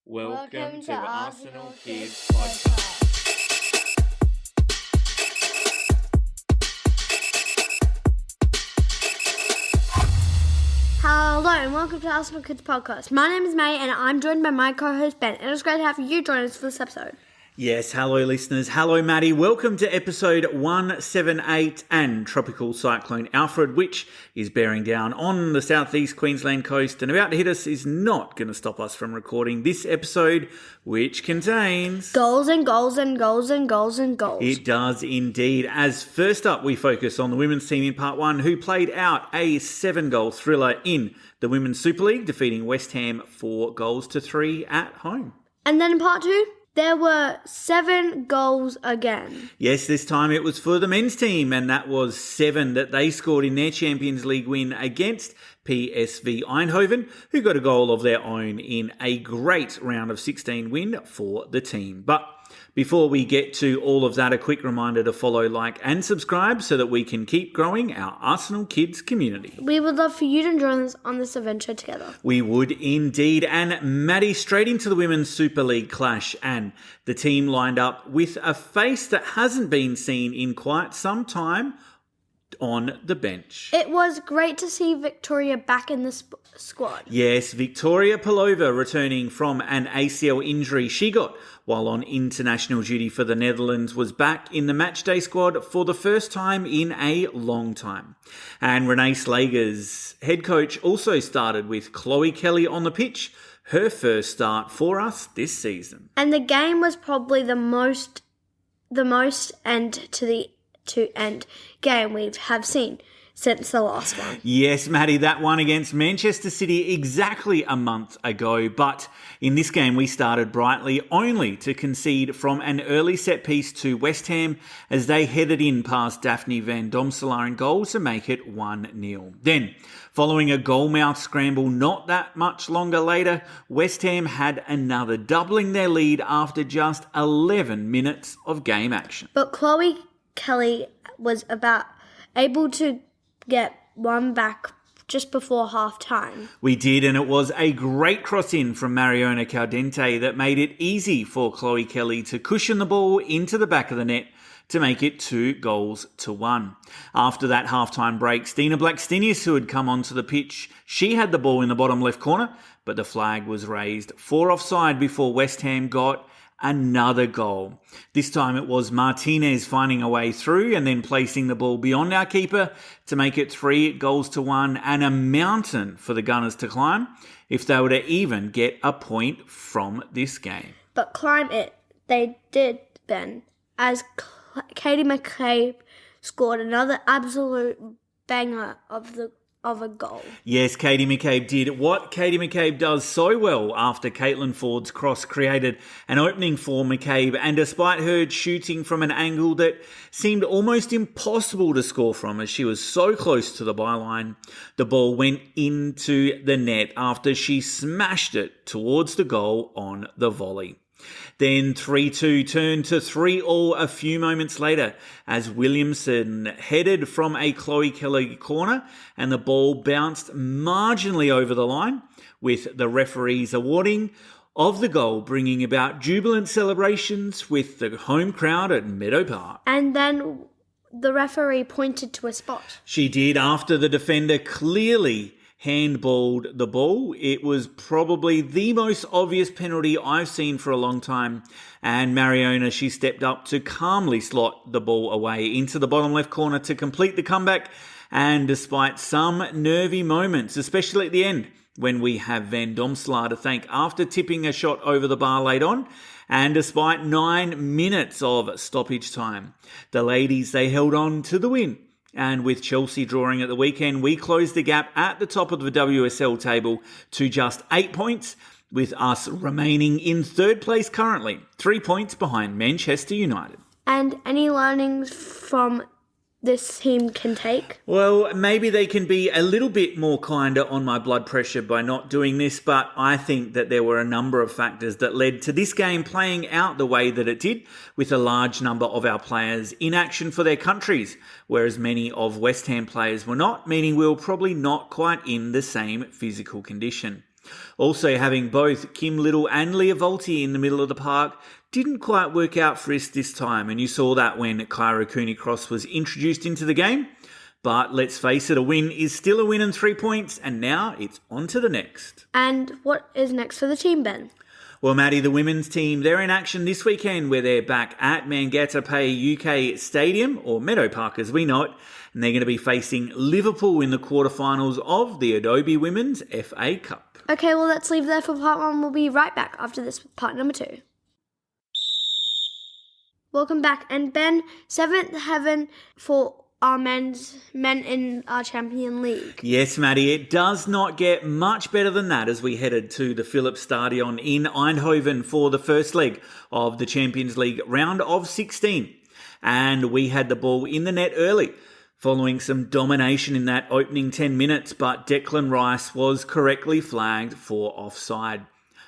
Welcome to Arsenal Kids Podcast. Hello and welcome to Arsenal Kids Podcast. My name is May and I'm joined by my co-host Ben. And it's great to have you join us for this episode. Yes, hello listeners. Hello Madi. Welcome to episode 178 and Tropical Cyclone Alfred, which is bearing down on the southeast Queensland coast and about to hit us, is not going to stop us from recording this episode, which contains goals and goals and goals and goals and goals. It does indeed. As first up, we focus on the women's team in part one, who played out a 7-goal thriller in the Women's Super League, defeating West Ham 4-3 at home. And then in part two, there were 7 goals again. Yes, this time it was for the men's team, and that was 7 that they scored in their Champions League win against PSV Eindhoven, who got a goal of their own in a great round of 16 win for the team. But before we get to all of that, a quick reminder to follow, like and subscribe so that we can keep growing our Arsenal Kids community. We would love for you to join us on this adventure together. We would indeed. And Madi, straight into the Women's Super League clash, and the team lined up with a face that hasn't been seen in quite some time on the bench. It was great to see Victoria back in the squad. Yes, Victoria Pelova returning from an ACL injury she got while on international duty for the Netherlands was back in the matchday squad for the first time in a long time. And Renee Slager's head coach also started with Chloe Kelly on the pitch, her first start for us this season. And the game was probably the most end-to-end game we have seen since the last one. Yes, Madi, that one against Manchester City exactly a month ago. But in this game, we started brightly, only to concede from an early set piece to West Ham as they headed in past Daphne van Domselaar in goal to make it 1-0. Then, following a goalmouth scramble not that much longer later, West Ham had another, doubling their lead after just 11 minutes of game action. But Chloe Kelly was able to get one back just before half-time. We did, and it was a great cross-in from Mariona Caldente that made it easy for Chloe Kelly to cushion the ball into the back of the net to make it 2-1. After that half-time break, Stina Blackstenius, who had come onto the pitch, she had the ball in the bottom left corner, but the flag was raised for offside before West Ham got another goal. This time it was Martinez finding a way through and then placing the ball beyond our keeper to make it 3-1 and a mountain for the Gunners to climb if they were to even get a point from this game. But climb it, they did, Ben, as Katie McCabe scored another absolute banger of a goal. Yes, Katie McCabe did what Katie McCabe does so well after Caitlin Ford's cross created an opening for McCabe, and despite her shooting from an angle that seemed almost impossible to score from as she was so close to the byline, the ball went into the net after she smashed it towards the goal on the volley. Then 3-2 turned to 3-3 a few moments later as Williamson headed from a Chloe Kelly corner and the ball bounced marginally over the line, with the referees awarding of the goal bringing about jubilant celebrations with the home crowd at Meadow Park. And then the referee pointed to a spot. She did, after the defender clearly handballed the ball. It was probably the most obvious penalty I've seen for a long time. And Mariona, she stepped up to calmly slot the ball away into the bottom left corner to complete the comeback. And despite some nervy moments, especially at the end, when we have Van Domselaar to thank after tipping a shot over the bar late on, and despite 9 minutes of stoppage time, the ladies, they held on to the win. And with Chelsea drawing at the weekend, we closed the gap at the top of the WSL table to just 8 points, with us remaining in third place currently, 3 points behind Manchester United. And any learnings from this team can take? Well, maybe they can be a little bit more kinder on my blood pressure by not doing this, but I think that there were a number of factors that led to this game playing out the way that it did, with a large number of our players in action for their countries, whereas many of West Ham players were not, meaning we were probably not quite in the same physical condition. Also, having both Kim Little and Leah Volti in the middle of the park didn't quite work out for us this time, and you saw that when Kyra Cooney-Cross was introduced into the game. But let's face it, a win is still a win and 3 points, and now it's on to the next. And what is next for the team, Ben? Well, Maddie, the women's team, they're in action this weekend where they're back at Mangata Pay UK Stadium, or Meadow Park as we know it, and they're going to be facing Liverpool in the quarterfinals of the Adobe Women's FA Cup. Okay, well, let's leave there for part 1. We'll be right back after this part number 2. Welcome back. And Ben, 7th heaven for our men in our Champions League. Yes, Maddie, it does not get much better than that as we headed to the Philips Stadion in Eindhoven for the first leg of the Champions League round of 16. And we had the ball in the net early, following some domination in that opening 10 minutes, but Declan Rice was correctly flagged for offside.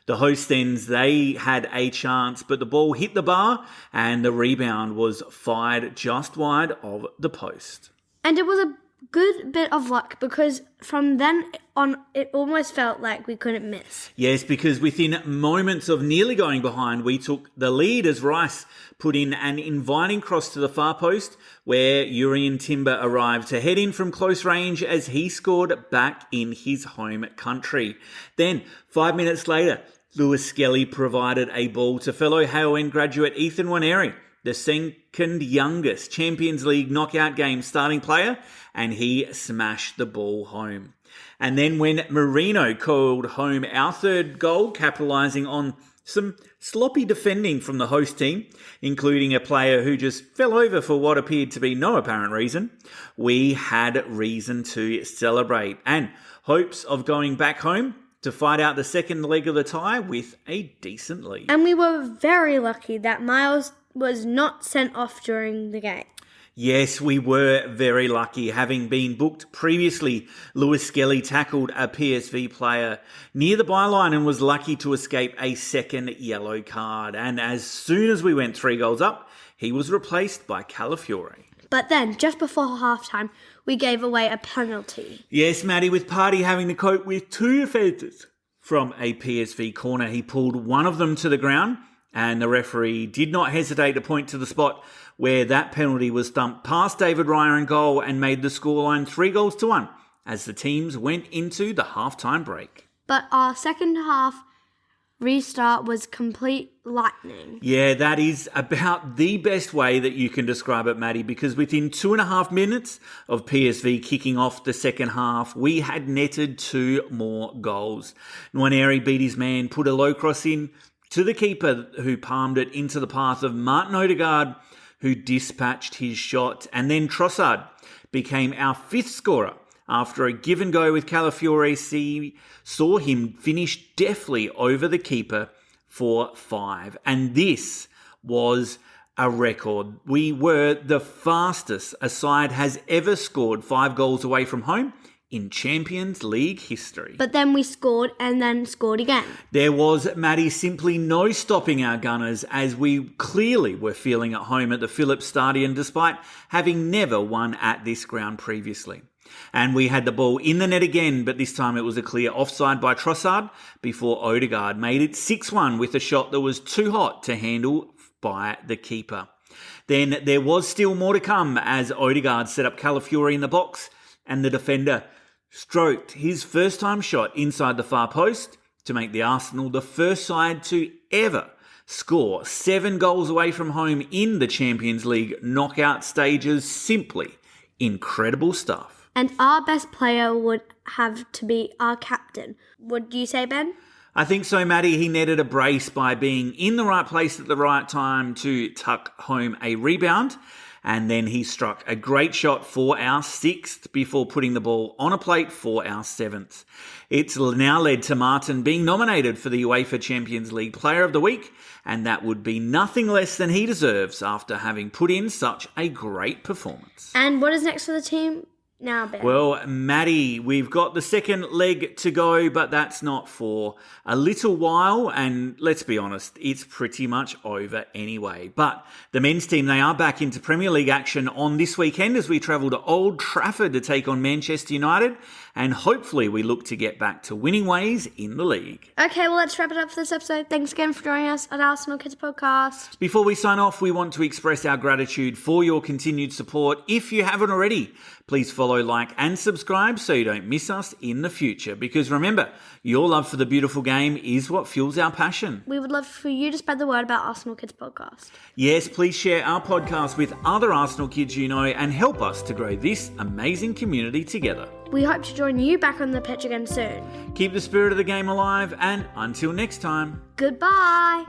The host ends, they had a chance, but the ball hit the bar and the rebound was fired just wide of the post. And it was a good bit of luck because from then on, it almost felt like we couldn't miss. Yes, because within moments of nearly going behind, we took the lead as Rice put in an inviting cross to the far post where Urian Timber arrived to head in from close range as he scored back in his home country. Then, 5 minutes later, Lewis Skelly provided a ball to fellow Hale End graduate Ethan Waneri, the second youngest Champions League knockout game starting player, and he smashed the ball home. And then when Marino called home our third goal, capitalising on some sloppy defending from the host team, including a player who just fell over for what appeared to be no apparent reason, we had reason to celebrate and hopes of going back home to fight out the second leg of the tie with a decent lead. And we were very lucky that Miles was not sent off during the game. Yes, we were very lucky. Having been booked previously, Lewis Skelly tackled a PSV player near the byline and was lucky to escape a second yellow card. And as soon as we went 3 goals up, he was replaced by Calafiore. But then, just before halftime, we gave away a penalty. Yes, Maddie, with Party having to cope with 2 offences from a PSV corner. He pulled one of them to the ground, and the referee did not hesitate to point to the spot where that penalty was thumped past David Ryer in goal and made the scoreline 3-1 as the teams went into the halftime break. But our second half restart was complete lightning. Yeah, that is about the best way that you can describe it, Maddie, because within 2.5 minutes of PSV kicking off the second half, we had netted 2 more goals. Nwaneri beat his man, put a low cross in to the keeper who palmed it into the path of Martin Odegaard, who dispatched his shot. And then Trossard became our 5th scorer. After a give and go with Calafiore, saw him finish deftly over the keeper for 5. And this was a record. We were the fastest a side has ever scored 5 goals away from home in Champions League history. But then we scored and then scored again. There was, Maddie, simply no stopping our Gunners as we clearly were feeling at home at the Philips Stadion despite having never won at this ground previously. And we had the ball in the net again, but this time it was a clear offside by Trossard before Odegaard made it 6-1 with a shot that was too hot to handle by the keeper. Then there was still more to come as Odegaard set up Calafiore in the box and the defender stroked his first-time shot inside the far post to make the Arsenal the first side to ever score 7 goals away from home in the Champions League knockout stages. Simply incredible stuff. And our best player would have to be our captain. Would you say, Ben? I think so, Maddie. He netted a brace by being in the right place at the right time to tuck home a rebound. And then he struck a great shot for our 6th before putting the ball on a plate for our 7th. It's now led to Martin being nominated for the UEFA Champions League Player of the Week, and that would be nothing less than he deserves after having put in such a great performance. And what is next for the team? now, Ben? Well, Maddie, we've got the second leg to go, but that's not for a little while. And let's be honest, it's pretty much over anyway. But the men's team, they are back into Premier League action on this weekend as we travel to Old Trafford to take on Manchester United. And hopefully we look to get back to winning ways in the league. Okay, well, let's wrap it up for this episode. Thanks again for joining us at Arsenal Kids Podcast. Before we sign off, we want to express our gratitude for your continued support. If you haven't already, please follow, like, and subscribe so you don't miss us in the future. Because remember, your love for the beautiful game is what fuels our passion. We would love for you to spread the word about Arsenal Kids Podcast. Yes, please share our podcast with other Arsenal kids you know and help us to grow this amazing community together. We hope to join you back on the pitch again soon. Keep the spirit of the game alive, and until next time, Goodbye.